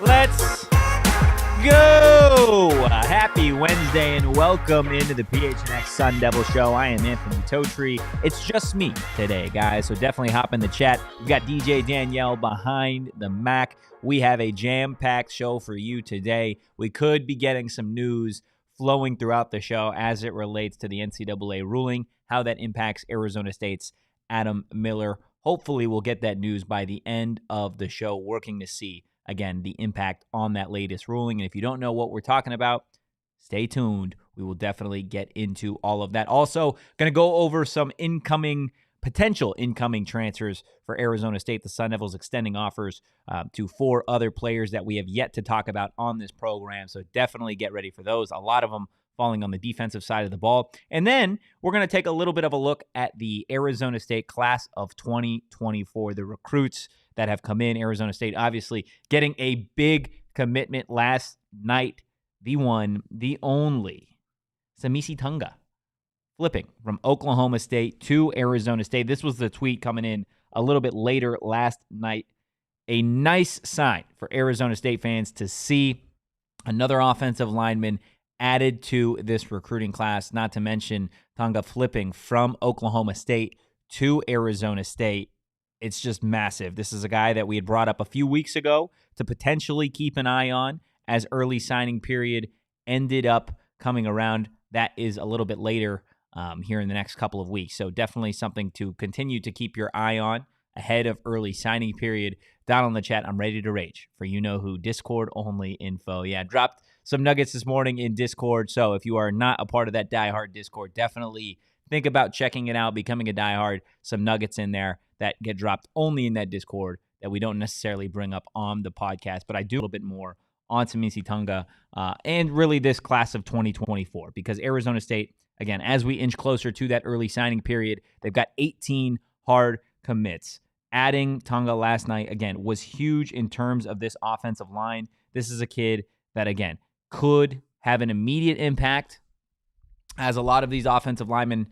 Let's go! Happy Wednesday and welcome into the PHNX Sun Devils show. I am Anthony Totri. It's just me today, guys, so definitely hop in the chat. We've got DJ Danielle behind the Mac. We have a jam-packed show for you today. We could be getting some news flowing throughout the show as it relates to the NCAA ruling, how that impacts Arizona State's Adam Miller. Hopefully, we'll get that news by the end of the show, working to see again, the impact on that latest ruling. And if you don't know what we're talking about, stay tuned. We will definitely get into all of that. Also, going to go over some potential incoming transfers for Arizona State. The Sun Devils extending offers to 4 other players that we have yet to talk about on this program. So definitely get ready for those. A lot of them falling on the defensive side of the ball. And then we're going to take a little bit of a look at the Arizona State class of 2024, the recruits that have come in. Arizona State obviously getting a big commitment last night. The one, the only, Semisi Tonga, flipping from Oklahoma State to Arizona State. This was the tweet coming in a little bit later last night. A nice sign for Arizona State fans to see another offensive lineman added to this recruiting class, not to mention Tonga flipping from Oklahoma State to Arizona State. It's just massive. This is a guy that we had brought up a few weeks ago to potentially keep an eye on as early signing period ended up coming around. That is a little bit later here in the next couple of weeks. So definitely something to continue to keep your eye on ahead of early signing period. Down on the chat, I'm ready to rage for you-know-who Discord-only info. Yeah, dropped some nuggets this morning in Discord. So if you are not a part of that diehard Discord, definitely think about checking it out, becoming a diehard. Some nuggets in there that get dropped only in that Discord that we don't necessarily bring up on the podcast. But I do a little bit more on Semisi Tonga and really this class of 2024 because Arizona State, again, as we inch closer to that early signing period, they've got 18 hard commits. Adding Tonga last night, again, was huge in terms of this offensive line. This is a kid that, again, could have an immediate impact, as a lot of these offensive linemen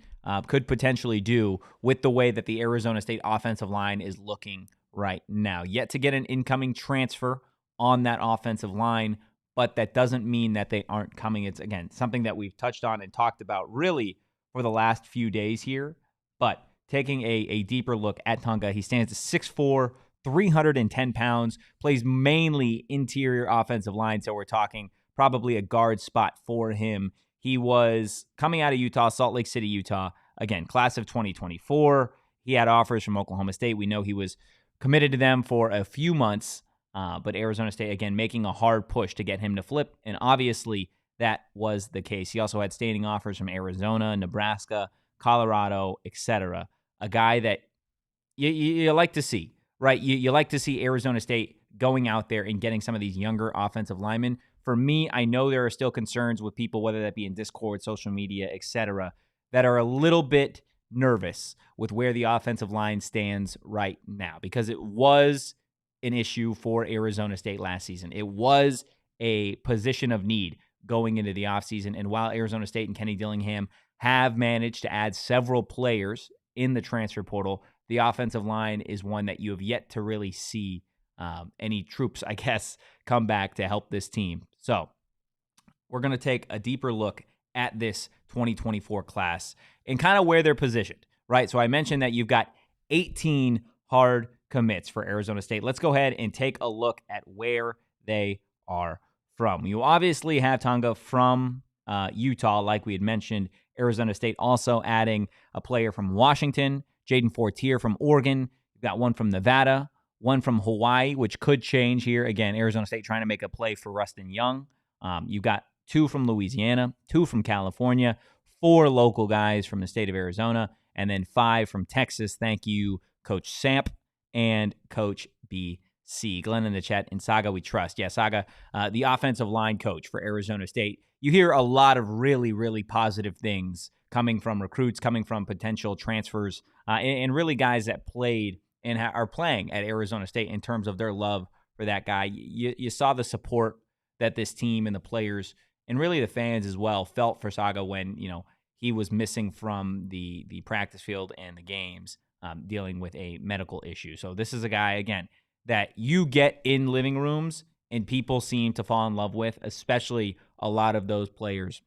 could potentially do with the way that the Arizona State offensive line is looking right now. Yet to get an incoming transfer on that offensive line, but that doesn't mean that they aren't coming. It's, again, something that we've touched on and talked about really for the last few days here. But taking a deeper look at Tonga, he stands at 6'4", 310 pounds, plays mainly interior offensive line, so we're talking probably a guard spot for him. He was coming out of Utah, Salt Lake City, Utah. Again, class of 2024. He had offers from Oklahoma State. We know he was committed to them for a few months, but Arizona State, again, making a hard push to get him to flip, and obviously that was the case. He also had standing offers from Arizona, Nebraska, Colorado, etc. A guy that you like to see, right? You like to see Arizona State going out there and getting some of these younger offensive linemen. For me, I know there are still concerns with people, whether that be in Discord, social media, etc., that are a little bit nervous with where the offensive line stands right now because it was an issue for Arizona State last season. It was a position of need going into the offseason, and while Arizona State and Kenny Dillingham have managed to add several players in the transfer portal, the offensive line is one that you have yet to really see any troops, I guess, come back to help this team. So we're going to take a deeper look at this 2024 class and kind of where they're positioned, right? So I mentioned that you've got 18 hard commits for Arizona State. Let's go ahead and take a look at where they are from. You obviously have Tonga from Utah, like we had mentioned. Arizona State also adding a player from Washington, Jaden Fortier from Oregon. You've got one from Nevada, one from Hawaii, which could change here. Again, Arizona State trying to make a play for Rustin Young. You've got 2 from Louisiana, 2 from California, 4 local guys from the state of Arizona, And then 5 from Texas. Thank you, Coach Samp and Coach BC. Glenn in the chat, in Saga we trust. Yeah, Saga, the offensive line coach for Arizona State. You hear a lot of really, really positive things coming from recruits, coming from potential transfers, and really guys that played and are playing at Arizona State in terms of their love for that guy. You saw the support that this team and the players and really the fans as well felt for Saga when, he was missing from the practice field and the games, dealing with a medical issue. So this is a guy, again, that you get in living rooms and people seem to fall in love with, especially a lot of those players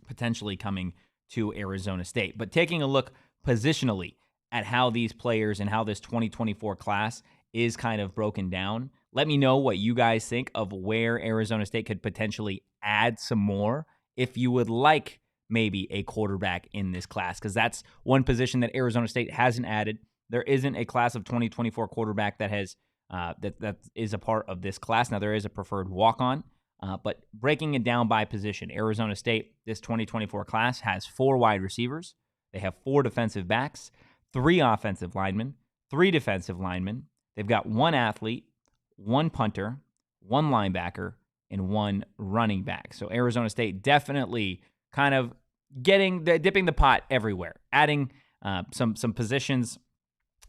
potentially coming to Arizona State. But taking a look positionally at how these players and how this 2024 class is kind of broken down, let me know what you guys think of where Arizona State could potentially add some more if you would like maybe a quarterback in this class, because that's one position that Arizona State hasn't added. There isn't a class of 2024 quarterback that has that is a part of this class. Now, there is a preferred walk-on, but breaking it down by position, Arizona State, this 2024 class, has 4 wide receivers. They have 4 defensive backs, 3 offensive linemen, 3 defensive linemen. They've got 1 athlete, 1 punter, 1 linebacker, and 1 running back. So Arizona State definitely kind of dipping the pot everywhere, adding some positions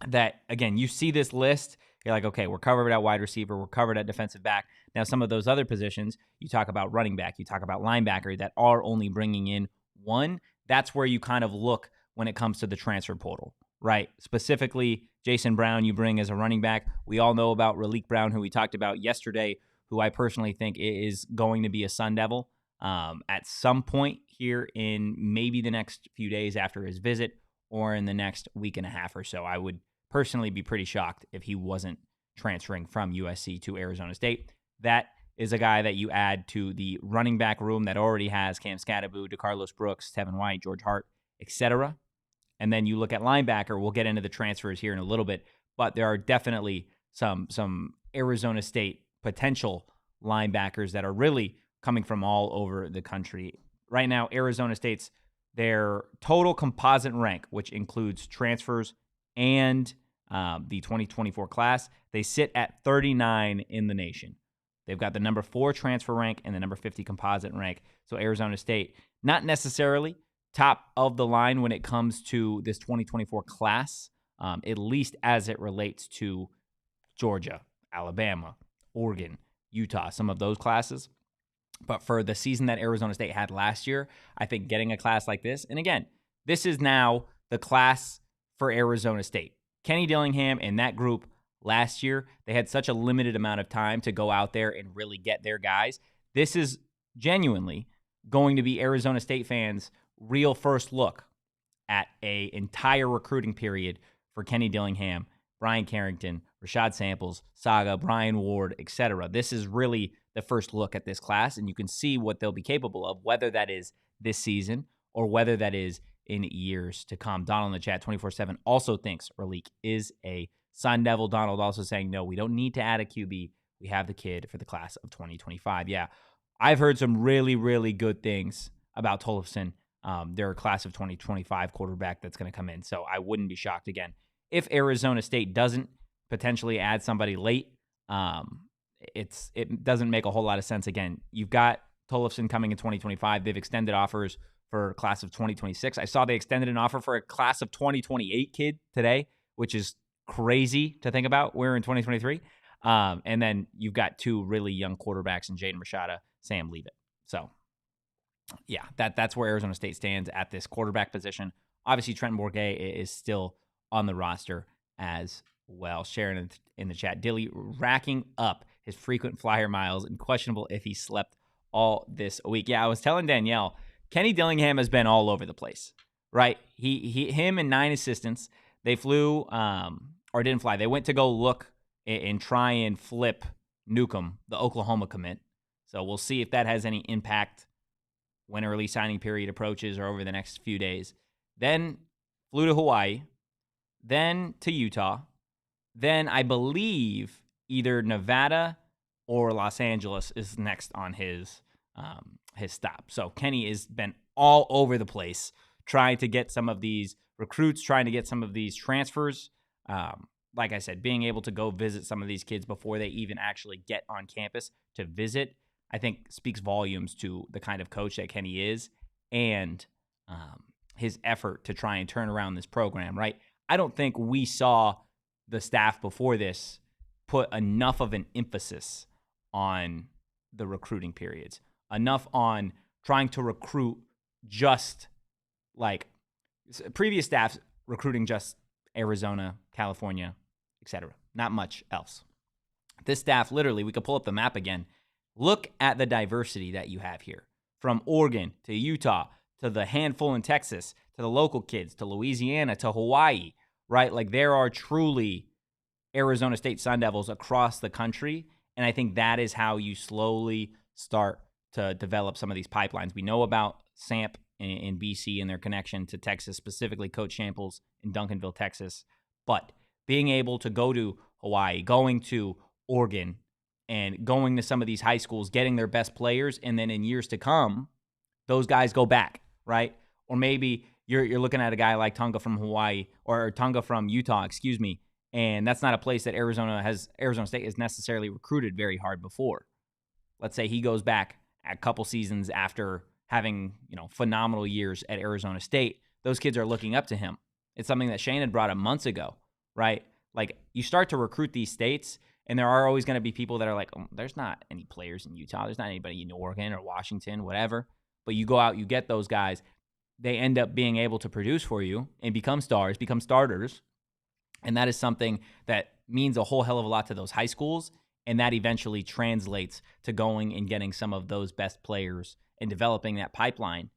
that, again, you see this list, you're like, okay, we're covered at wide receiver, we're covered at defensive back. Now, some of those other positions, you talk about running back, you talk about linebacker, that are only bringing in 1. That's where you kind of look when it comes to the transfer portal, right? Specifically, Jason Brown, you bring as a running back. We all know about Raleek Brown, who we talked about yesterday, who I personally think is going to be a Sun Devil at some point here in maybe the next few days after his visit or in the next week and a half or so. I would personally be pretty shocked if he wasn't transferring from USC to Arizona State. That is a guy that you add to the running back room that already has Cam Scatterbu, DeCarlos Brooks, Tevin White, George Hart, etc. And then you look at linebacker. We'll get into the transfers here in a little bit, but there are definitely some Arizona State potential linebackers that are really coming from all over the country. Right now, Arizona State's their total composite rank, which includes transfers and the 2024 class, they sit at 39 in the nation. They've got the number 4 transfer rank and the number 50 composite rank. So Arizona State, not necessarily top of the line when it comes to this 2024 class, at least as it relates to Georgia, Alabama, Oregon, Utah, some of those classes. But for the season that Arizona State had last year, I think getting a class like this, and again, this is now the class for Arizona State. Kenny Dillingham and that group last year, they had such a limited amount of time to go out there and really get their guys. This is genuinely going to be Arizona State fans' real first look at an entire recruiting period for Kenny Dillingham, Brian Carrington, Rashad Samples, Saga, Brian Ward, etc. This is really the first look at this class, and you can see what they'll be capable of, whether that is this season or whether that is in years to come. Donald in the chat, 24/7, also thinks Raleek is a Sun Devil. Donald also saying, no, we don't need to add a QB. We have the kid for the class of 2025. Yeah, I've heard some really, really good things about Tollefson, their class of 2025 quarterback that's going to come in. So I wouldn't be shocked, again, if Arizona State doesn't potentially add somebody late. It doesn't make a whole lot of sense. Again, you've got Tollefson coming in 2025. They've extended offers for class of 2026. I saw they extended an offer for a class of 2028 kid today, which is crazy to think about. We're in 2023. And then you've got 2 really young quarterbacks in Jaden Rashada, Sam Leavitt. So, yeah, that's where Arizona State stands at this quarterback position. Obviously, Trent Bourget is still on the roster as well. Sharon in the chat, Dilly racking up his frequent flyer miles and questionable if he slept all this week. Yeah, I was telling Danielle, Kenny Dillingham has been all over the place, right? Him and 9 assistants, they flew, or didn't fly. They went to go look and try and flip Newcomb, the Oklahoma commit. So we'll see if that has any impact when early signing period approaches or over the next few days. Then flew to Hawaii, then to Utah, then I believe either Nevada or Los Angeles is next on his stop. So Kenny has been all over the place trying to get some of these recruits, trying to get some of these transfers. Like I said, being able to go visit some of these kids before they even actually get on campus to visit, I think speaks volumes to the kind of coach that Kenny is and his effort to try and turn around this program, right? I don't think we saw the staff before this put enough of an emphasis on the recruiting periods, enough on trying to recruit just like previous staffs recruiting just Arizona, California, etc. Not much else. This staff, literally, we could pull up the map again. Look at the diversity that you have here. From Oregon to Utah to the handful in Texas to the local kids to Louisiana to Hawaii, right? Like there are truly Arizona State Sun Devils across the country. And I think that is how you slowly start to develop some of these pipelines. We know about SAMP in BC and their connection to Texas, specifically Coach Shamples in Duncanville, Texas. But being able to go to Hawaii, going to Oregon, and going to some of these high schools, getting their best players, and then in years to come, those guys go back, right? Or maybe you're looking at a guy like Tonga from Hawaii or Tonga from Utah, and that's not a place that Arizona State has necessarily recruited very hard before. Let's say he goes back a couple seasons after having, phenomenal years at Arizona State. Those kids are looking up to him. It's something that Shane had brought up months ago, right? Like you start to recruit these states, and there are always going to be people that are like, there's not any players in Utah. There's not anybody in Oregon or Washington, whatever. But you go out, you get those guys. They end up being able to produce for you and become stars, become starters. And that is something that means a whole hell of a lot to those high schools. And that eventually translates to going and getting some of those best players and developing that pipeline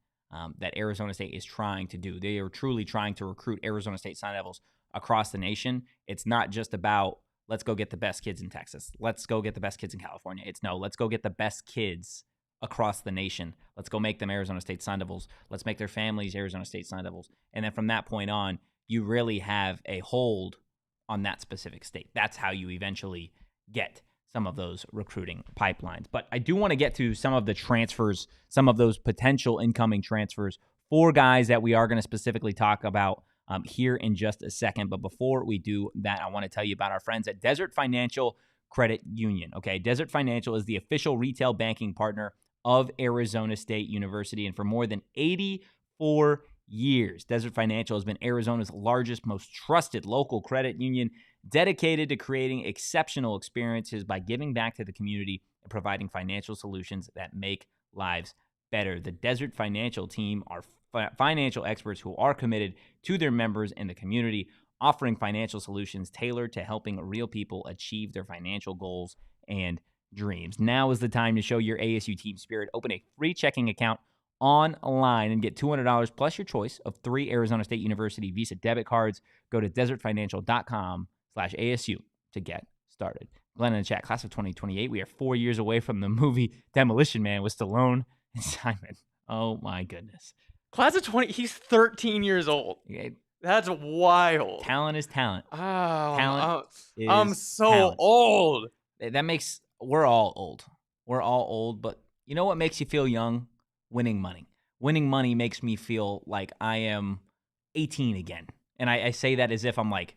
that Arizona State is trying to do. They are truly trying to recruit Arizona State Sun Devils across the nation. It's not just about, let's go get the best kids in Texas. Let's go get the best kids in California. It's no, let's go get the best kids across the nation. Let's go make them Arizona State Sun Devils. Let's make their families Arizona State Sun Devils. And then from that point on, you really have a hold on that specific state. That's how you eventually get some of those recruiting pipelines. But I do want to get to some of the transfers, some of those potential incoming transfers for guys that we are going to specifically talk about here in just a second. But before we do that, I want to tell you about our friends at Desert Financial Credit Union. Okay, Desert Financial is the official retail banking partner of Arizona State University. And for more than 84 years, Desert Financial has been Arizona's largest, most trusted local credit union, dedicated to creating exceptional experiences by giving back to the community and providing financial solutions that make lives better. The Desert Financial team are financial experts who are committed to their members and the community, offering financial solutions tailored to helping real people achieve their financial goals and dreams. Now is the time to show your ASU team spirit. Open a free checking account online and get $200 plus your choice of 3 Arizona State University Visa debit cards. Go to desertfinancial.com/ASU to get started. Glenn in the chat, class of 2028. We are 4 years away from the movie Demolition Man with Stallone and Simon. Oh my goodness. Class of 20, he's 13 years old. Yeah. That's wild. Talent is talent. Oh, Talent is I'm so talent. old. That makes, we're all old. We're all old, but you know what makes you feel young? Winning money. Winning money makes me feel like I am 18 again. And I say that as if I'm like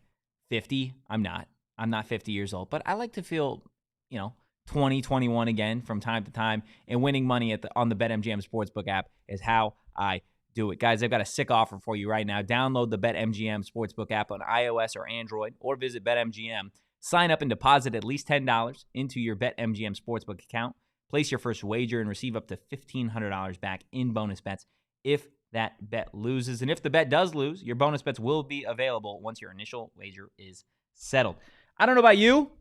50. I'm not 50 years old, but I like to feel, 20, 21 again from time to time. And winning money on the BetMGM Sportsbook app is how I do it. Guys, I've got a sick offer for you right now. Download the BetMGM Sportsbook app on iOS or Android, or visit BetMGM. Sign up and deposit at least $10 into your BetMGM Sportsbook account. Place your first wager and receive up to $1,500 back in bonus bets if that bet loses. And if the bet does lose, your bonus bets will be available once your initial wager is settled. I don't know about you.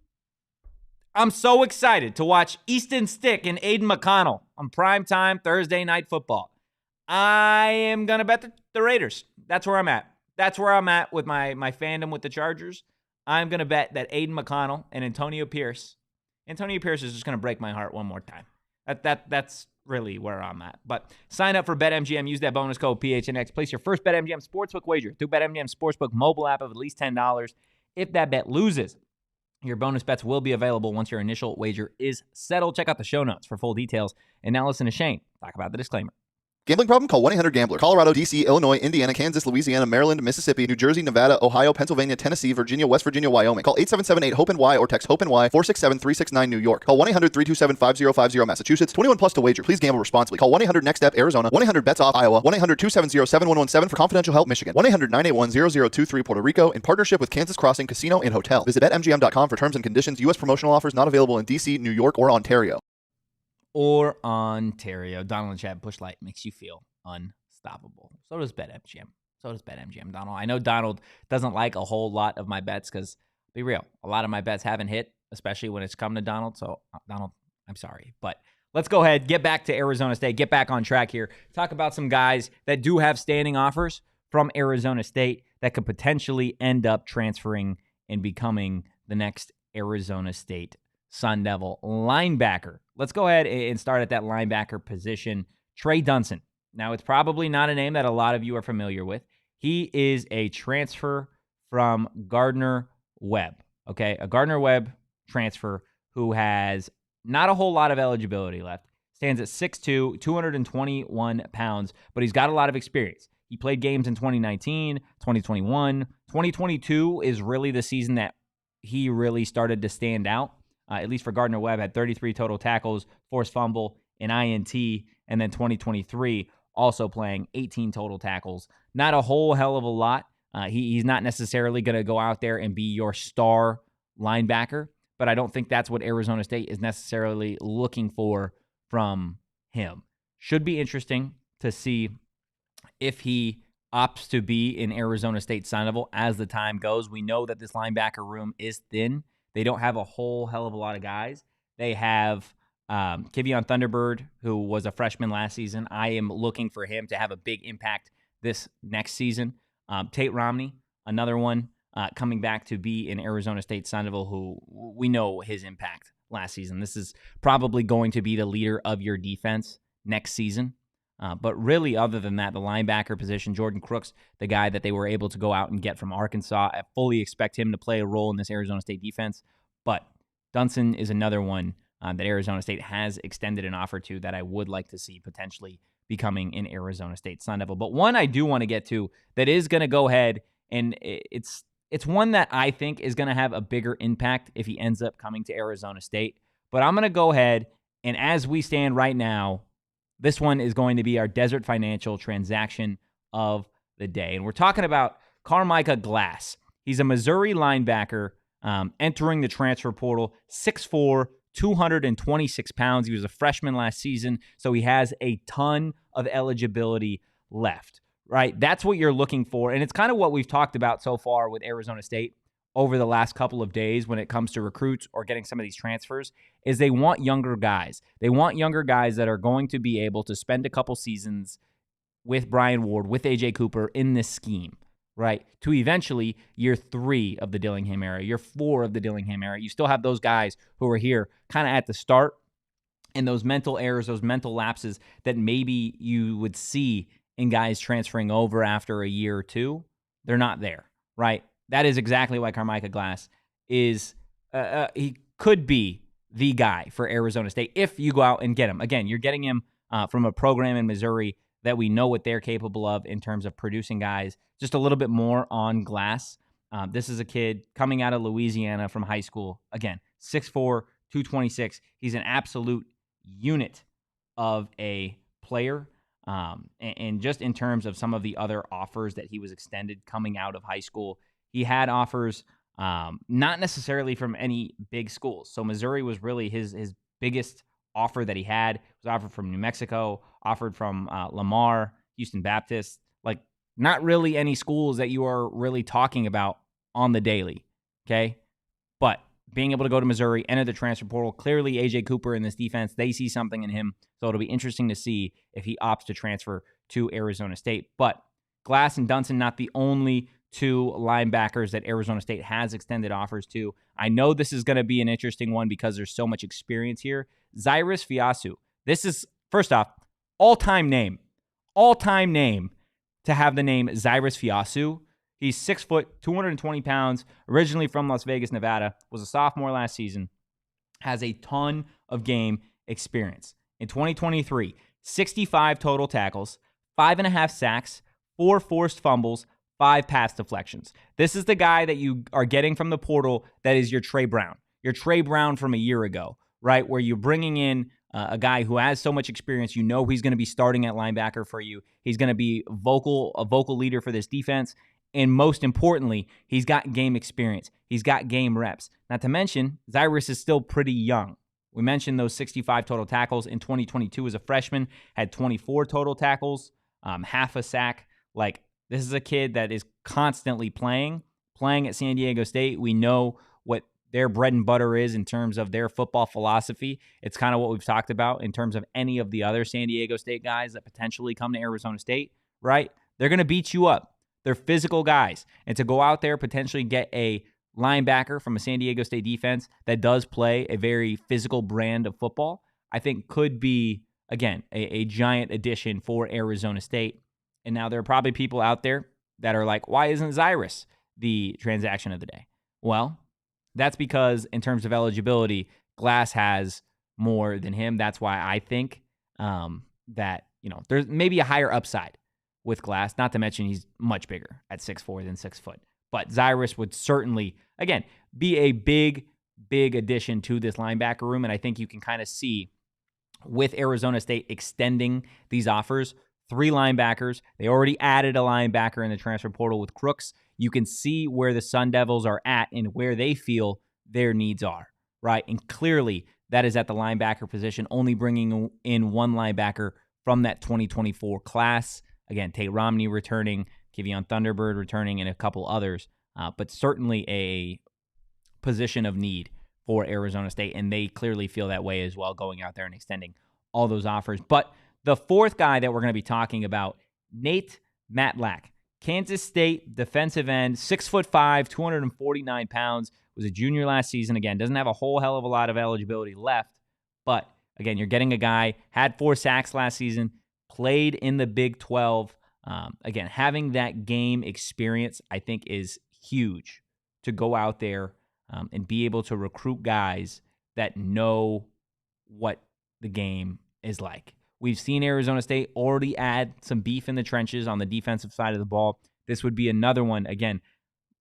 I'm so excited to watch Easton Stick and Aiden McConnell on primetime Thursday night football. I am going to bet the Raiders. That's where I'm at. That's where I'm at with my fandom with the Chargers. I'm going to bet that Aiden McConnell and Antonio Pierce is just going to break my heart one more time. That's really where I'm at. But sign up for BetMGM. Use that bonus code PHNX. Place your first BetMGM Sportsbook wager through BetMGM Sportsbook mobile app of at least $10. If that bet loses, your bonus bets will be available once your initial wager is settled. Check out the show notes for full details. And now listen to Shane talk about the disclaimer. Gambling problem? Call 1-800-GAMBLER. Colorado, D.C., Illinois, Indiana, Kansas, Louisiana, Maryland, Mississippi, New Jersey, Nevada, Ohio, Pennsylvania, Tennessee, Virginia, West Virginia, Wyoming. Call 877-8-HOPE-NY or text HOPE-NY 467-369 New York. Call 1-800-327-5050 Massachusetts. 21 plus to wager. Please gamble responsibly. Call 1-800-NEXT-STEP Arizona. 1-800-BETS-OFF Iowa. 1-800-270-7117 for confidential help Michigan. 1-800-981-0023 Puerto Rico in partnership with Kansas Crossing Casino and Hotel. Visit BetMGM.com for terms and conditions. U.S. promotional offers not available in D.C., New York, or Ontario. Donald in chat, Busch Light makes you feel unstoppable. So does BetMGM. Donald. I know Donald doesn't like a whole lot of my bets because, be real, a lot of my bets haven't hit, especially when it's come to Donald. So, Donald, I'm sorry. But let's go ahead, get back to Arizona State, get back on track here. Talk about some guys that do have standing offers from Arizona State that could potentially end up transferring and becoming the next Arizona State Sun Devil linebacker. Let's go ahead and start at that linebacker position. Trey Dunson. Now, it's probably not a name that a lot of you are familiar with. He is a transfer from Gardner-Webb, okay? A Gardner-Webb transfer who has not a whole lot of eligibility left. Stands at 6'2", 221 pounds, but he's got a lot of experience. He played games in 2019, 2021. 2022 is really the season that he really started to stand out. At least for Gardner-Webb, had 33 total tackles, forced fumble, an INT, and then 2023 also playing 18 total tackles. Not a whole hell of a lot. He's not necessarily going to go out there and be your star linebacker, but I don't think that's what Arizona State is necessarily looking for from him. Should be interesting to see if he opts to be in Arizona State Sun Devil as the time goes. We know that this linebacker room is thin. They don't have a whole hell of a lot of guys. They have Kivion Thunderbird, who was a freshman last season. I am looking for him to have a big impact this next season. Tate Romney, another one coming back to be in Arizona State Sun Devil, who we know his impact last season. This is probably going to be the leader of your defense next season. But really, other than that, the linebacker position, Jordan Crooks, the guy that they were able to go out and get from Arkansas, I fully expect him to play a role in this Arizona State defense. But Dunson is another one that Arizona State has extended an offer to that I would like to see potentially becoming an Arizona State Sun Devil. But one I do want to get to that is going to go ahead, and it's one that I think is going to have a bigger impact if he ends up coming to Arizona State. But I'm going to go ahead, and as we stand right now, this one is going to be our Desert Financial transaction of the day. And we're talking about Carmicah Glass. He's a Missouri linebacker entering the transfer portal, 6'4", 226 pounds. He was a freshman last season, so he has a ton of eligibility left, right? That's what you're looking for, and it's kind of what we've talked about so far with Arizona State over the last couple of days when it comes to recruits or getting some of these transfers, is they want younger guys. They want younger guys that are going to be able to spend a couple seasons with Brian Ward, with A.J. Cooper in this scheme, right? To eventually year 3 of the Dillingham era, year 4 of the Dillingham era. You still have those guys who are here kind of at the start, and those mental errors, those mental lapses that maybe you would see in guys transferring over after a year or two, they're not there, right? That is exactly why Carmicah Glass is, he could be the guy for Arizona State if you go out and get him. Again, you're getting him from a program in Missouri that we know what they're capable of in terms of producing guys. Just a little bit more on Glass. This is a kid coming out of Louisiana from high school. Again, 6'4", 226. He's an absolute unit of a player. And just in terms of some of the other offers that he was extended coming out of high school, he had offers not necessarily from any big schools. So Missouri was really his biggest offer that he had. It was offered from New Mexico, offered from Lamar, Houston Baptist. Like, not really any schools that you are really talking about on the daily, okay? But being able to go to Missouri, enter the transfer portal, clearly A.J. Cooper in this defense, they see something in him. So it'll be interesting to see if he opts to transfer to Arizona State. But Glass and Dunson, not the only 2 linebackers that Arizona State has extended offers to. I know this is going to be an interesting one because there's so much experience here. Cyrus Fiasu. This is, first off, all-time name to have the name Cyrus Fiasu. He's 6 foot, 220 pounds, originally from Las Vegas, Nevada, was a sophomore last season, has a ton of game experience. In 2023, 65 total tackles, 5.5 sacks, 4 forced fumbles, 5 pass deflections. This is the guy that you are getting from the portal that is your Trey Brown. Your Trey Brown from a year ago, right? Where you're bringing in a guy who has so much experience. You know he's going to be starting at linebacker for you. He's going to be a vocal leader for this defense. And most importantly, he's got game experience. He's got game reps. Not to mention, Zyrus is still pretty young. We mentioned those 65 total tackles. In 2022 as a freshman, had 24 total tackles, half a sack. Like, this is a kid that is constantly playing at San Diego State. We know what their bread and butter is in terms of their football philosophy. It's kind of what we've talked about in terms of any of the other San Diego State guys that potentially come to Arizona State, right? They're going to beat you up. They're physical guys. And to go out there, potentially get a linebacker from a San Diego State defense that does play a very physical brand of football, I think could be, again, a giant addition for Arizona State. And now there are probably people out there that are like, why isn't Zyrus the transaction of the day? Well, that's because in terms of eligibility, Glass has more than him. That's why I think that, there's maybe a higher upside with Glass, not to mention he's much bigger at 6'4" than 6 foot. But Zyrus would certainly, again, be a big addition to this linebacker room. And I think you can kind of see with Arizona State extending these offers, 3 linebackers. They already added a linebacker in the transfer portal with Crooks. You can see where the Sun Devils are at and where they feel their needs are, right? And clearly that is at the linebacker position, only bringing in 1 linebacker from that 2024 class. Again, Tate Romney returning, Kevion Thunderbird returning, and a couple others. But certainly a position of need for Arizona State, and they clearly feel that way as well, going out there and extending all those offers. But the fourth guy that we're going to be talking about, Nate Matlack, Kansas State defensive end, 6'5", 249 pounds, was a junior last season. Again, doesn't have a whole hell of a lot of eligibility left, but again, you're getting a guy, had 4 sacks last season, played in the Big 12. Again, having that game experience, I think, is huge to go out there and be able to recruit guys that know what the game is like. We've seen Arizona State already add some beef in the trenches on the defensive side of the ball. This would be another one, again,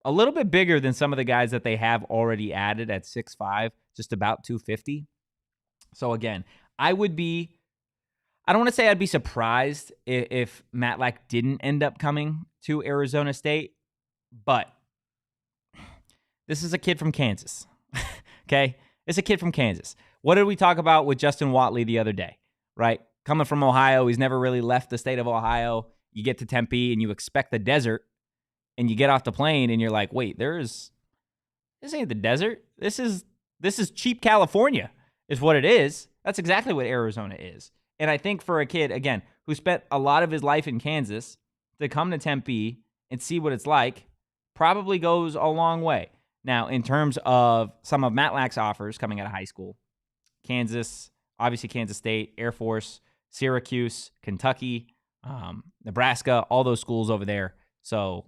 a little bit bigger than some of the guys that they have already added at 6'5", just about 250. So again, I don't want to say I'd be surprised if Matlack didn't end up coming to Arizona State, but this is a kid from Kansas, okay? It's a kid from Kansas. What did we talk about with Justin Watley the other day, right? Coming from Ohio, he's never really left the state of Ohio. You get to Tempe and you expect the desert, and you get off the plane and you're like, wait, this ain't the desert. This is cheap California is what it is. That's exactly what Arizona is. And I think for a kid, again, who spent a lot of his life in Kansas, to come to Tempe and see what it's like probably goes a long way. Now, in terms of some of Matlack's offers coming out of high school, Kansas, obviously Kansas State, Air Force, Syracuse, Kentucky, Nebraska, all those schools over there. So,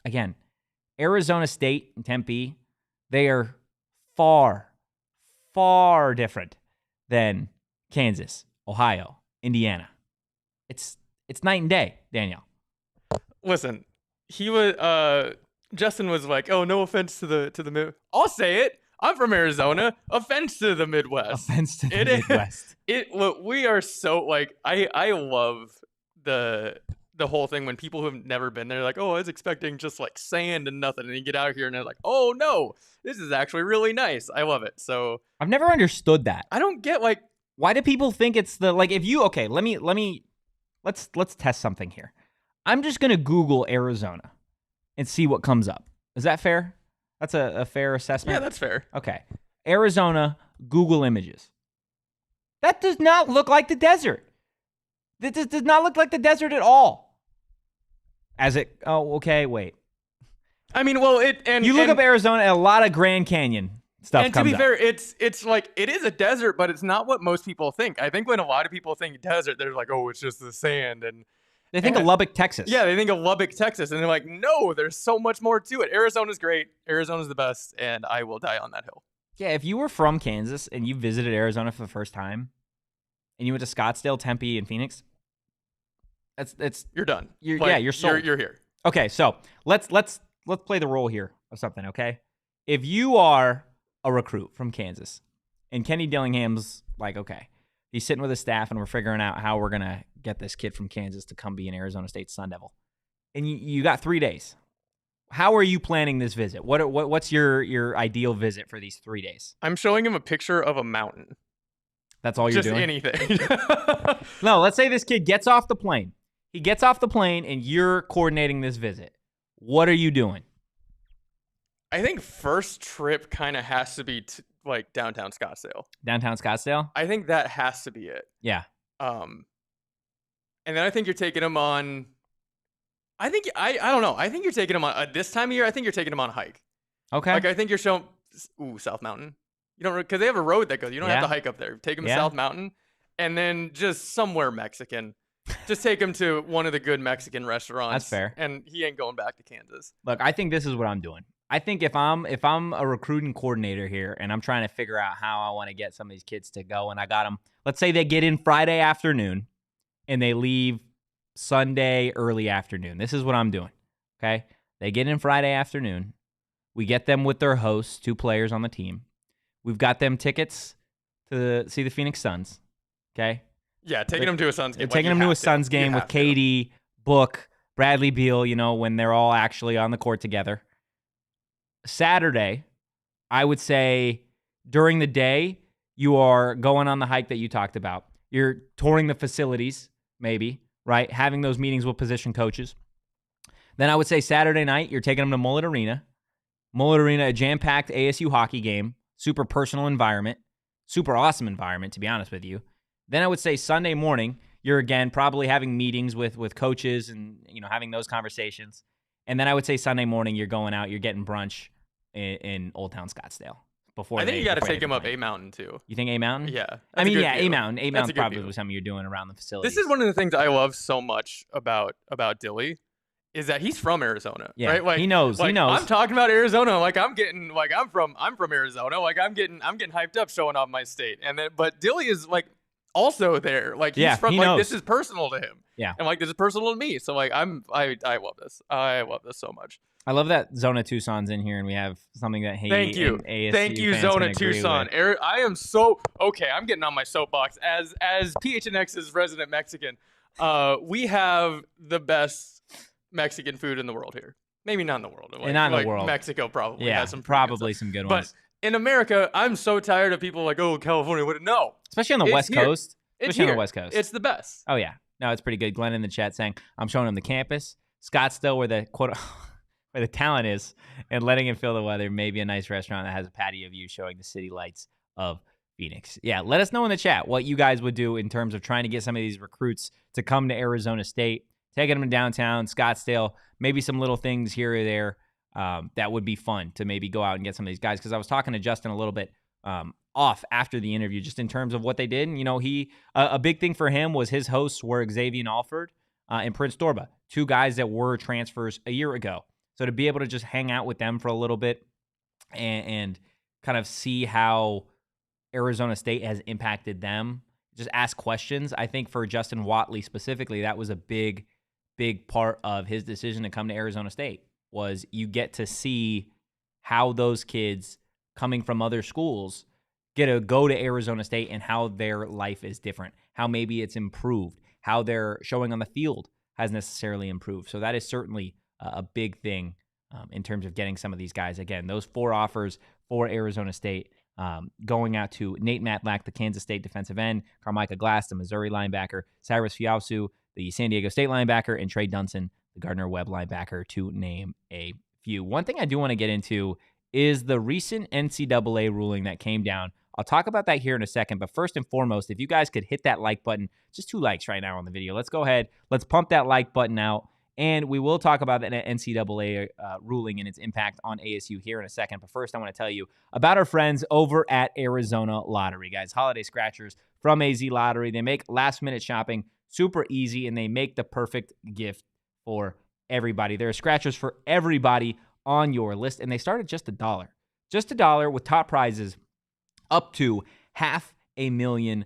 again, Arizona State and Tempe, they are far, far different than Kansas, Ohio, Indiana. It's night and day, Danielle. Listen, Justin was like, "Oh, no offense to the mid." I'll say it. I'm from Arizona. Offense to the Midwest. Offense to the Midwest. Look, we are so like I love the whole thing when people who've never been there are like, "Oh, I was expecting just like sand and nothing," and you get out here and they're like, "Oh no, this is actually really nice." I love it. So I've never understood that. I don't get like, why do people think it's the like if you okay, let's test something here. I'm just gonna Google Arizona and see what comes up. Is that fair? That's a fair assessment? Yeah, that's fair. Okay. Arizona, Google images. That does not look like the desert. This does not look like the desert at all. Okay, wait. I mean, well, you look up Arizona, and a lot of Grand Canyon stuff and comes to be up. fair, it's like, it is a desert, but it's not what most people think. I think when a lot of people think desert, they're like, oh, it's just the sand. And they think of Lubbock, Texas. Yeah, they think of Lubbock, Texas. And they're like, no, there's so much more to it. Arizona's great. Arizona's the best. And I will die on that hill. Yeah, if you were from Kansas and you visited Arizona for the first time and you went to Scottsdale, Tempe, and Phoenix, You're done. You're sold. You're here. Okay, so let's play the role here of something, okay? If you are a recruit from Kansas and Kenny Dillingham's like, okay, he's sitting with his staff and we're figuring out how we're going to get this kid from Kansas to come be an Arizona State Sun Devil. And you got 3 days. How are you planning this visit? What's your ideal visit for these 3 days? I'm showing him a picture of a mountain. That's all you're doing? Just anything. No, let's say this kid gets off the plane. He gets off the plane and you're coordinating this visit. What are you doing? I think first trip kind of has to be like downtown Scottsdale. Downtown Scottsdale? I think that has to be it. Yeah. And then I think you're taking him on. I don't know. I think you're taking him on this time of year. I think you're taking him on a hike. Okay. Like I think you're showing South Mountain. You don't because they have a road that goes. You don't have to hike up there. Take him to South Mountain, and then just somewhere Mexican. Just take him to one of the good Mexican restaurants. That's fair. And he ain't going back to Kansas. Look, I think this is what I'm doing. I think if I'm a recruiting coordinator here and I'm trying to figure out how I want to get some of these kids to go, and I got them, let's say they get in Friday afternoon and they leave Sunday early afternoon. This is what I'm doing, okay? They get in Friday afternoon. We get them with their hosts, 2 players on the team. We've got them tickets to see the Phoenix Suns, okay? Yeah, taking them to a Suns game. Taking them to a Suns game with Katie, Book, Bradley Beal, when they're all actually on the court together. Saturday, I would say during the day, you are going on the hike that you talked about. You're touring the facilities, maybe, right? Having those meetings with position coaches. Then I would say Saturday night, you're taking them to Mullet Arena. Mullet Arena, a jam-packed ASU hockey game, super personal environment, super awesome environment, to be honest with you. Then I would say Sunday morning, you're again probably having meetings with coaches and having those conversations. And then I would say Sunday morning, you're going out, you're getting brunch in Old Town Scottsdale. I think you got to take him up A Mountain too. You think A Mountain? Yeah. A Mountain. A Mountain probably something you're doing around the facility. This is one of the things I love so much about Dilly, is that he's from Arizona. Yeah, right? Like, he knows. Like, he knows. I'm talking about Arizona. Like I'm from Arizona. Like I'm getting hyped up showing off my state. But Dilly is like also there. Like he's from. He like knows. This is personal to him. Yeah. And like this is personal to me. So like I love this. I love this so much. I love that Zona Tucson's in here, and we have something that Thank you, Zona Tucson. I am so okay. I'm getting on my soapbox as PHNX's resident Mexican. We have the best Mexican food in the world here. Maybe not in the world. Like, not in the world. Mexico probably has some probably some good ones. But in America, I'm so tired of people like, oh, California wouldn't know. Especially on the West Coast. Especially on the West Coast. It's the best. Oh yeah. No, it's pretty good. Glenn in the chat saying, I'm showing him the campus, Scottsdale, where the quote where the talent is, and letting him feel the weather. Maybe a nice restaurant that has a patio view showing the city lights of Phoenix. Yeah, let us know in the chat what you guys would do in terms of trying to get some of these recruits to come to Arizona State, taking them to downtown, Scottsdale, maybe some little things here or there that would be fun to maybe go out and get some of these guys. Because I was talking to Justin a little bit off after the interview just in terms of what they did. And, he a big thing for him was his hosts were Xavier Alford and Prince Dorba, 2 guys that were transfers a year ago. So to be able to just hang out with them for a little bit and kind of see how Arizona State has impacted them, just ask questions. I think for Justin Watley specifically, that was a big, big part of his decision to come to Arizona State, was you get to see how those kids coming from other schools get to go to Arizona State and how their life is different, how maybe it's improved, how they're showing on the field has necessarily improved. So that is certainly a big thing in terms of getting some of these guys. Again, those 4 offers for Arizona State going out to Nate Matlack, the Kansas State defensive end, Carmicah Glass, the Missouri linebacker, Cyrus Fiausu, the San Diego State linebacker, and Trey Dunson, the Gardner-Webb linebacker, to name a few. One thing I do want to get into is the recent NCAA ruling that came down. I'll talk about that here in a second, but first and foremost, if you guys could hit that like button, just 2 likes right now on the video. Let's go ahead. Let's pump that like button out. And we will talk about the NCAA ruling and its impact on ASU here in a second. But first, I want to tell you about our friends over at Arizona Lottery, guys. Holiday scratchers from AZ Lottery. They make last-minute shopping super easy, and they make the perfect gift for everybody. There are scratchers for everybody on your list, and they start at just $1. Just $1 with top prizes up to $500,000.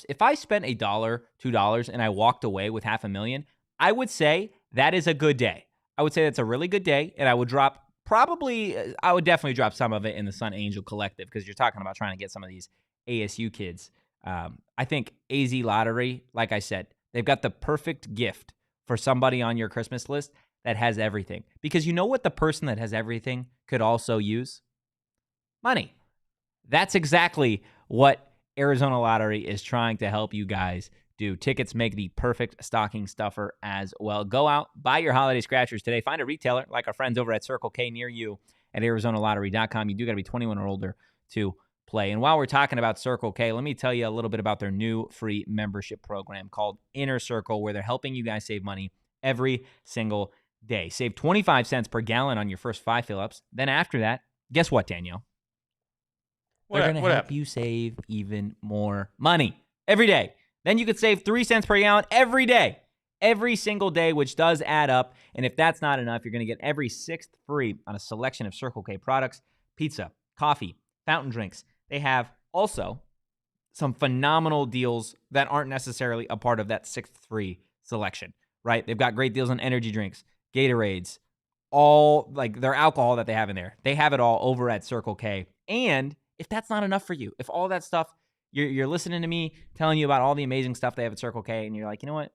If I spent $1, $2, and I walked away with $500,000, I would say that is a good day. I would say that's a really good day, and I would definitely drop some of it in the Sun Angel Collective because you're talking about trying to get some of these ASU kids. I think AZ Lottery, like I said, they've got the perfect gift for somebody on your Christmas list that has everything. Because you know what the person that has everything could also use? Money. That's exactly what Arizona Lottery is trying to help you guys do. Tickets make the perfect stocking stuffer as well. Go out, buy your holiday scratchers today. Find a retailer like our friends over at Circle K near you at ArizonaLottery.com. You do got to be 21 or older to play. And while we're talking about Circle K, let me tell you a little bit about their new free membership program called Inner Circle, where they're helping you guys save money every single day. Save 25 cents per gallon on your first 5 fill-ups. Then after that, guess what, Danielle? They're going to help you save even more money every day. Then you could save 3 cents per gallon every day, every single day, which does add up. And if that's not enough, you're going to get every 6th free on a selection of Circle K products, pizza, coffee, fountain drinks. They have also some phenomenal deals that aren't necessarily a part of that 6th free selection, right? They've got great deals on energy drinks, Gatorades, all like their alcohol that they have in there. They have it all over at Circle K. And if that's not enough for you, if all that stuff, you're listening to me telling you about all the amazing stuff they have at Circle K, and you're like, you know what?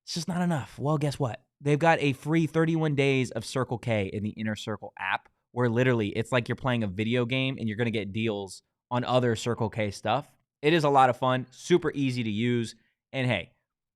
It's just not enough. Well, guess what? They've got a free 31 days of Circle K in the Inner Circle app, where literally it's like you're playing a video game and you're going to get deals on other Circle K stuff. It is a lot of fun, super easy to use. And hey,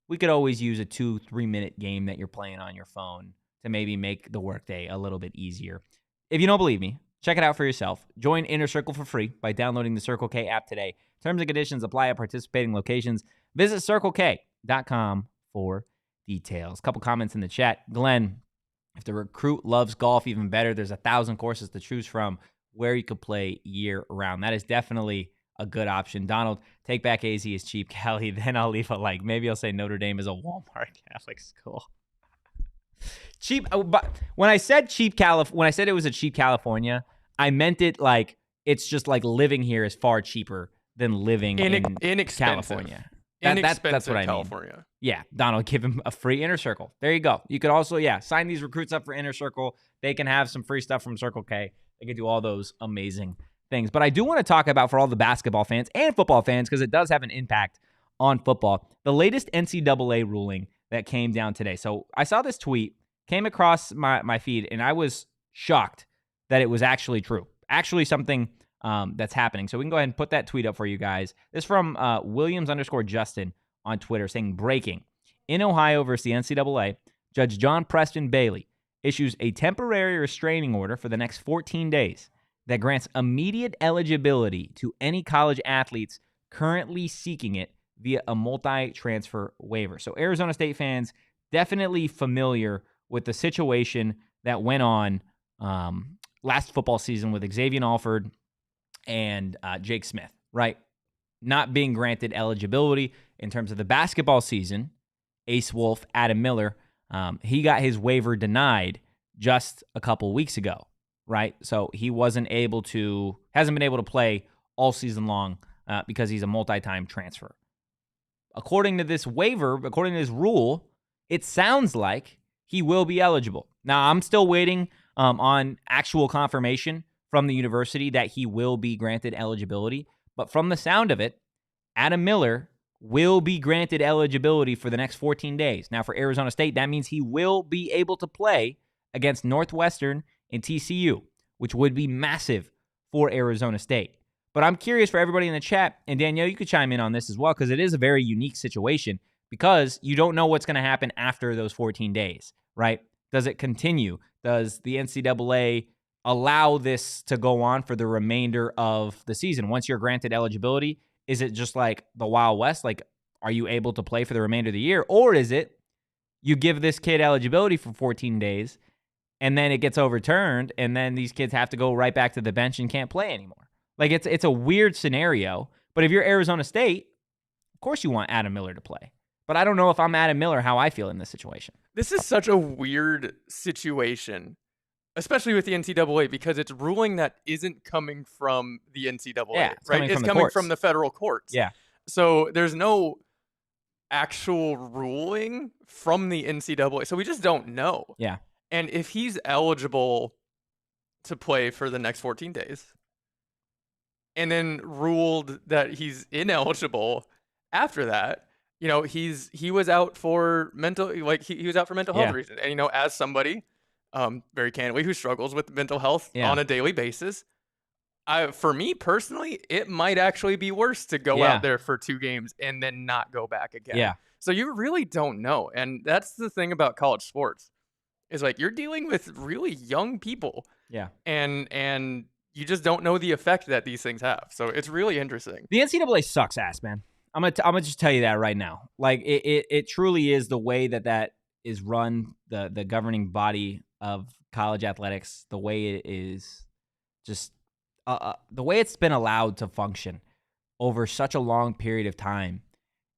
we could always use a 2-3 minute game that you're playing on your phone to maybe make the workday a little bit easier. If you don't believe me, check it out for yourself. Join Inner Circle for free by downloading the Circle K app today. Terms and conditions apply at participating locations. Visit CircleK.com for details. Couple comments in the chat. Glenn, if the recruit loves golf even better, there's 1,000 courses to choose from where you could play year round. That is definitely a good option. Donald, take back AZ is cheap. Cali, then I'll leave a like. Maybe I'll say Notre Dame is a Walmart Catholic school. Cheap, but when I said when I said it was a cheap California, I meant it like it's just like living here is far cheaper than living in California. That's what I California. mean. Yeah, Donald, give him a free Inner Circle. There you go. You could also, sign these recruits up for Inner Circle. They can have some free stuff from Circle K. They can do all those amazing things. But I do want to talk about, for all the basketball fans and football fans, because it does have an impact on football, the latest NCAA ruling that came down today. So I saw this tweet, came across my feed, and I was shocked that it was actually true. Actually something that's happening. So we can go ahead and put that tweet up for you guys. This is from Williams_Justin on Twitter, saying, breaking. In Ohio versus the NCAA, Judge John Preston Bailey issues a temporary restraining order for the next 14 days that grants immediate eligibility to any college athletes currently seeking it via a multi-transfer waiver. So Arizona State fans definitely familiar with the situation that went on last football season with Xavier Alford and Jake Smith, right? Not being granted eligibility in terms of the basketball season. Ace Wolf, Adam Miller, he got his waiver denied just a couple weeks ago, right? So he hasn't been able to play all season long because he's a multi-time transfer. According to this waiver, according to this rule, it sounds like he will be eligible. Now, I'm still waiting on actual confirmation from the university that he will be granted eligibility. But from the sound of it, Adam Miller will be granted eligibility for the next 14 days. Now, for Arizona State, that means he will be able to play against Northwestern and TCU, which would be massive for Arizona State. But I'm curious for everybody in the chat, and Danielle, you could chime in on this as well, because it is a very unique situation because you don't know what's going to happen after those 14 days, right? Does it continue? Does the NCAA allow this to go on for the remainder of the season? Once you're granted eligibility, is it just like the Wild West? Like, are you able to play for the remainder of the year? Or is it you give this kid eligibility for 14 days and then it gets overturned and then these kids have to go right back to the bench and can't play anymore? Like, it's a weird scenario. But if you're Arizona State, of course you want Adam Miller to play. But I don't know if I'm Adam Miller, how I feel in this situation. This is such a weird situation, especially with the NCAA, because it's ruling that isn't coming from the NCAA, Yeah, right? It's coming from the federal courts. Yeah. So there's no actual ruling from the NCAA. So we just don't know. Yeah. And if he's eligible to play for the next 14 days and then ruled that he's ineligible after that, he was out for mental health reasons. And as somebody very candidly who struggles with mental health on a daily basis, for me personally, it might actually be worse to go out there for 2 games and then not go back again. Yeah. So you really don't know. And that's the thing about college sports is like you're dealing with really young people. Yeah. And you just don't know the effect that these things have. So it's really interesting. The NCAA sucks ass, man. I'm gonna just tell you that right now. Like it truly is the way that is run, the governing body of college athletics, the way it is just the way it's been allowed to function over such a long period of time.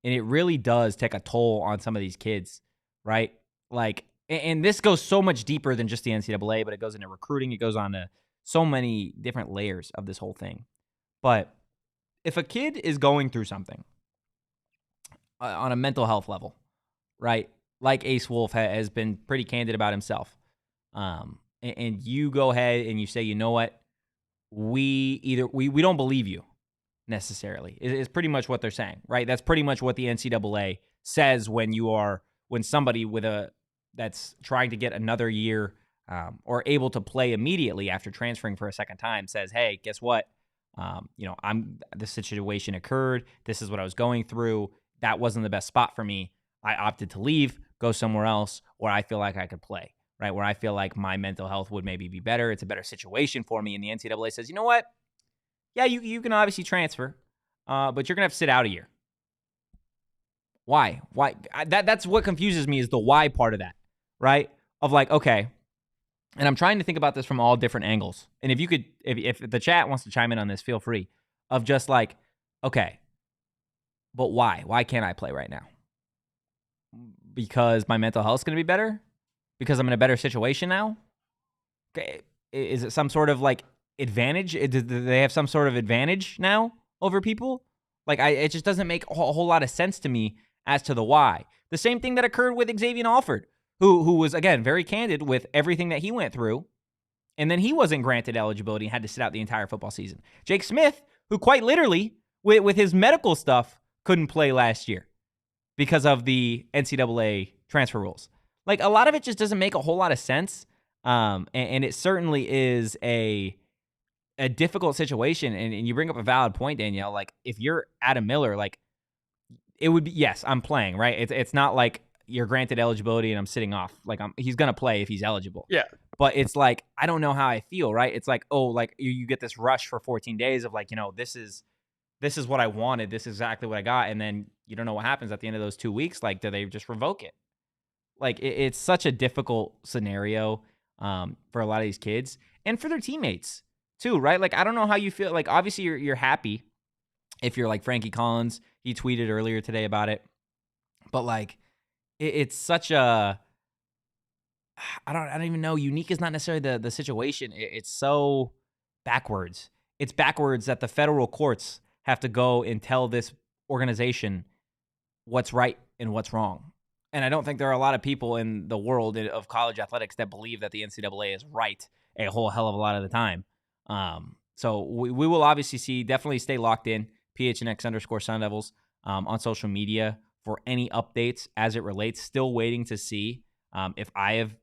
And it really does take a toll on some of these kids, right? Like, and this goes so much deeper than just the NCAA, but it goes into recruiting. It goes on to so many different layers of this whole thing. But if a kid is going through something on a mental health level, right? Like Ace Wolf has been pretty candid about himself. And you go ahead and you say, you know what? We don't believe you necessarily. It's pretty much what they're saying, right? That's pretty much what the NCAA says when somebody that's trying to get another year or able to play immediately after transferring for a second time says, hey, guess what? This situation occurred. This is what I was going through. That wasn't the best spot for me. I opted to leave, go somewhere else where I feel like I could play, right? Where I feel like my mental health would maybe be better. It's a better situation for me. And the NCAA says, you know what? Yeah, you can obviously transfer, but you're going to have to sit out a year. Why? That's what confuses me is the why part of that, right? Of like, okay, and I'm trying to think about this from all different angles. And if you could, if the chat wants to chime in on this, feel free. Of just like, okay, but why? Why can't I play right now? Because my mental health is going to be better? Because I'm in a better situation now? Okay, is it some sort of like advantage? Do they have some sort of advantage now over people? Like, it just doesn't make a whole lot of sense to me as to the why. The same thing that occurred with Xavier Alford, who was, again, very candid with everything that he went through, and then he wasn't granted eligibility and had to sit out the entire football season. Jake Smith, who quite literally, with his medical stuff, couldn't play last year because of the NCAA transfer rules. Like, a lot of it just doesn't make a whole lot of sense, and it certainly is a difficult situation. And you bring up a valid point, Danielle. Like, if you're Adam Miller, like, it would be, yes, I'm playing, right? It's not like you're granted eligibility and I'm sitting off. Like, he's going to play if he's eligible. Yeah. But it's like, I don't know how I feel, right? It's like, oh, like you get this rush for 14 days of like, this is what I wanted. This is exactly what I got. And then you don't know what happens at the end of those 2 weeks. Like, do they just revoke it? Like, it's such a difficult scenario for a lot of these kids and for their teammates too, right? Like, I don't know how you feel. Like, obviously you're happy if you're like Frankie Collins. He tweeted earlier today about it. But like, it's such a, I don't even know. Unique is not necessarily the situation. It's so backwards. It's backwards that the federal courts have to go and tell this organization what's right and what's wrong. And I don't think there are a lot of people in the world of college athletics that believe that the NCAA is right a whole hell of a lot of the time. So we will obviously definitely stay locked in, PHNX_Sun Devils on social media for any updates as it relates. Still waiting to see if I have,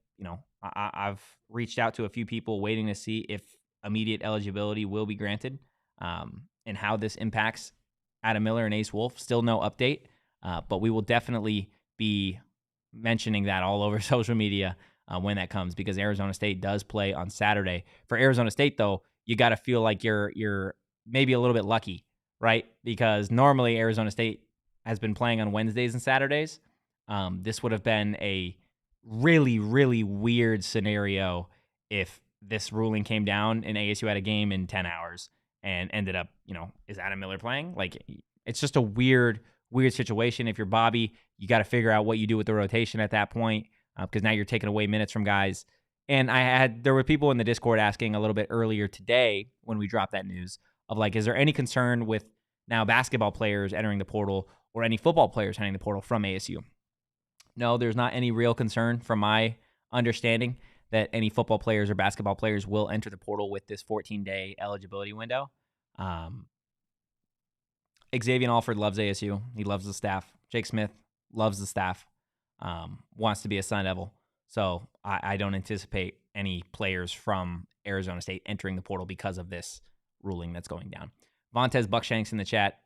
I've reached out to a few people waiting to see if immediate eligibility will be granted and how this impacts Adam Miller and Ace Wolf. Still no update, but we will definitely be mentioning that all over social media when that comes, because Arizona State does play on Saturday. For Arizona State, though, you got to feel like you're maybe a little bit lucky, right? Because normally Arizona State has been playing on Wednesdays and Saturdays. This would have been a really, really weird scenario if this ruling came down and ASU had a game in 10 hours and ended up, is Adam Miller playing? Like, it's just a weird situation. If you're Bobby, you got to figure out what you do with the rotation at that point, because now you're taking away minutes from guys. And there were people in the Discord asking a little bit earlier today when we dropped that news of like, is there any concern with now basketball players entering the portal or any football players entering the portal from ASU. No, there's not any real concern from my understanding that any football players or basketball players will enter the portal with this 14-day eligibility window. Xavier Alford loves ASU. He loves the staff. Jake Smith loves the staff, wants to be a Sun Devil. So I don't anticipate any players from Arizona State entering the portal because of this ruling that's going down. Vontez Buckshanks in the chat.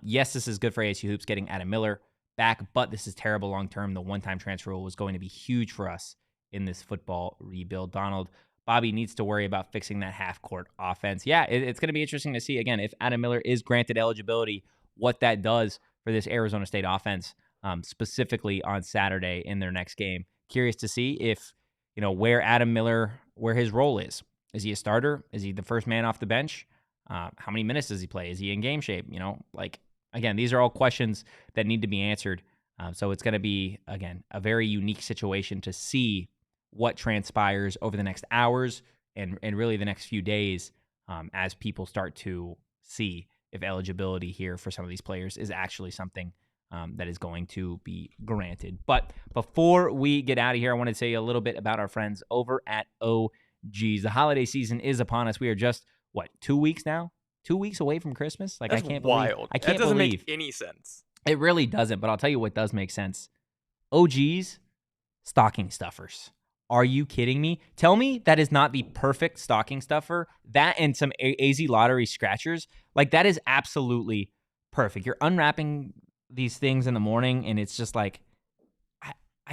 Yes, this is good for ASU Hoops getting Adam Miller back, but this is terrible long-term. The one-time transfer rule was going to be huge for us in this football rebuild. Donald, Bobby needs to worry about fixing that half-court offense. Yeah, it's going to be interesting to see, again, if Adam Miller is granted eligibility, what that does for this Arizona State offense, specifically on Saturday in their next game. Curious to see if, where Adam Miller, where his role is. Is he a starter? Is he the first man off the bench? How many minutes does he play? Is he in game shape? Again, these are all questions that need to be answered. So it's going to be, again, a very unique situation to see what transpires over the next hours and really the next few days as people start to see if eligibility here for some of these players is actually something that is going to be granted. But before we get out of here, I want to tell you a little bit about our friends over at OGs. The holiday season is upon us. We are just, 2 weeks now? 2 weeks away from Christmas? That's I can't wild. believe. I can't that doesn't believe. make any sense. It really doesn't, but I'll tell you what does make sense. OGs, stocking stuffers. Are you kidding me? Tell me that is not the perfect stocking stuffer. That and some AZ Lottery scratchers. That is absolutely perfect. You're unwrapping these things in the morning, and it's just I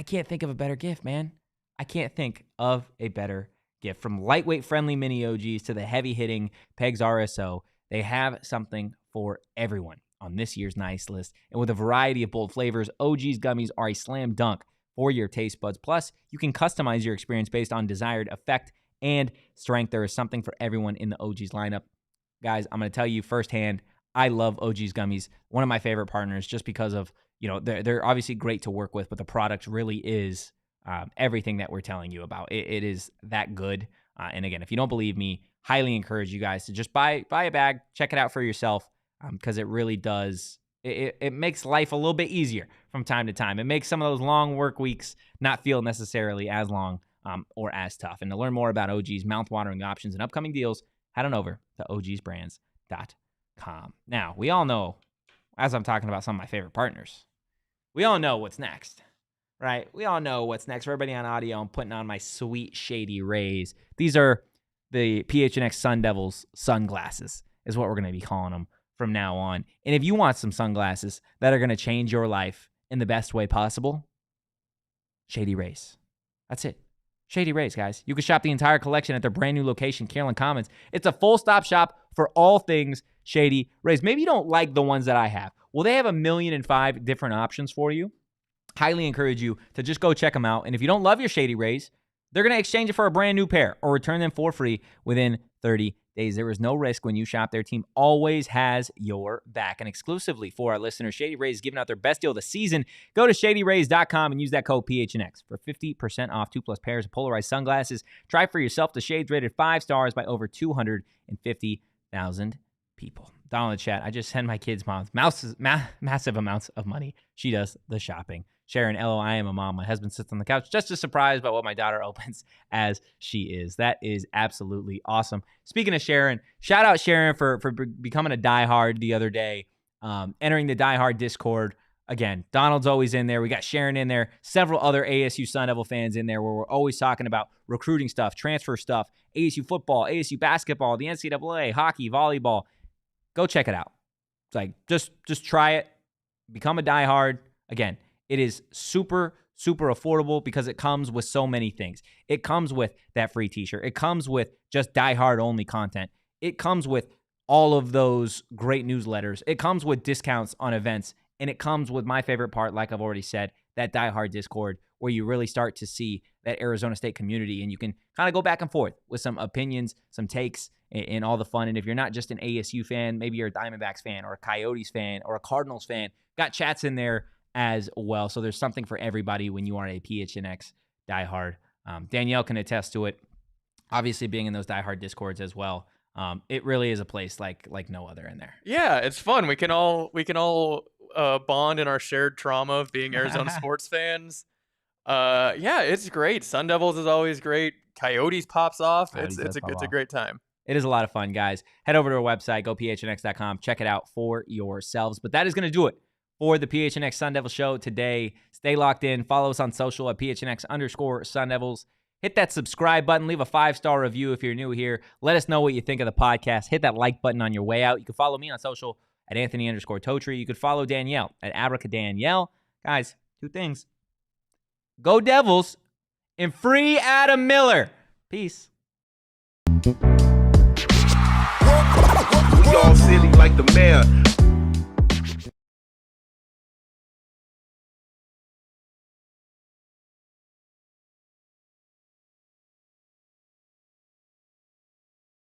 can't think of a better gift, man. I can't think of a better gift. From lightweight friendly mini OGs to the heavy hitting Pegs RSO, they have something for everyone on this year's nice list. And with a variety of bold flavors, OG's gummies are a slam dunk for your taste buds. Plus, you can customize your experience based on desired effect and strength. There is something for everyone in the OG's lineup. Guys, I'm going to tell you firsthand, I love OG's gummies. One of my favorite partners just because of, they're obviously great to work with, but the product really is everything that we're telling you about. It is that good. And again, if you don't believe me, highly encourage you guys to just buy a bag, check it out for yourself, because it really does. It makes life a little bit easier from time to time. It makes some of those long work weeks not feel necessarily as long or as tough. And to learn more about OG's mouthwatering options and upcoming deals, head on over to ogsbrands.com. Now, we all know, as I'm talking about some of my favorite partners, we all know what's next, right? We all know what's next. For everybody on audio, I'm putting on my sweet Shady Rays. These are the PHNX Sun Devils sunglasses, is what we're going to be calling them from now on. And if you want some sunglasses that are going to change your life in the best way possible, Shady Rays. That's it. Shady Rays, guys. You can shop the entire collection at their brand new location, Carolyn Commons. It's a full-stop shop for all things Shady Rays. Maybe you don't like the ones that I have. Well, they have 1,000,005 different options for you. Highly encourage you to just go check them out. And if you don't love your Shady Rays, they're going to exchange it for a brand new pair or return them for free within 30 days. There is no risk when you shop. Their team always has your back. And exclusively for our listeners, Shady Rays is giving out their best deal of the season. Go to shadyrays.com and use that code PHNX for 50% off 2+ pairs of polarized sunglasses. Try for yourself the shades rated 5 stars by over 250,000 people. Donald in the chat, I just send my kids' moms massive amounts of money. She does the shopping. Sharon, LO, I am a mom. My husband sits on the couch just as surprised by what my daughter opens as she is. That is absolutely awesome. Speaking of Sharon, shout out Sharon for becoming a diehard the other day, entering the diehard Discord. Again, Donald's always in there. We got Sharon in there. Several other ASU Sun Devil fans in there where we're always talking about recruiting stuff, transfer stuff, ASU football, ASU basketball, the NCAA, hockey, volleyball. Go check it out. It's just try it. Become a diehard. Again, it is super, super affordable because it comes with so many things. It comes with that free t-shirt. It comes with just diehard only content. It comes with all of those great newsletters. It comes with discounts on events. And it comes with my favorite part, like I've already said, that diehard Discord where you really start to see that Arizona State community and you can kind of go back and forth with some opinions, some takes, and all the fun. And if you're not just an ASU fan, maybe you're a Diamondbacks fan or a Coyotes fan or a Cardinals fan, got chats in there as well. So there's something for everybody when you are a PHNX diehard. Danielle can attest to it. Obviously being in those diehard Discords as well. It really is a place like no other in there. Yeah, it's fun. We can all bond in our shared trauma of being Arizona sports fans. Yeah, it's great. Sun Devils is always great. Coyotes pops off. Coyotes It's does pop a off. great time. It is a lot of fun, guys. Head over to our website, gophnx.com. Check it out for yourselves. But that is going to do it for the PHNX Sun Devil Show today. Stay locked in. Follow us on social at PHNX_Sun Devils. Hit that subscribe button. Leave a 5-star review if you're new here. Let us know what you think of the podcast. Hit that like button on your way out. You can follow me on social at Anthony_Totri. You could follow Danielle at Abracadanielle. Guys, 2 things. Go Devils and free Adam Miller. Peace. We all silly like the mayor.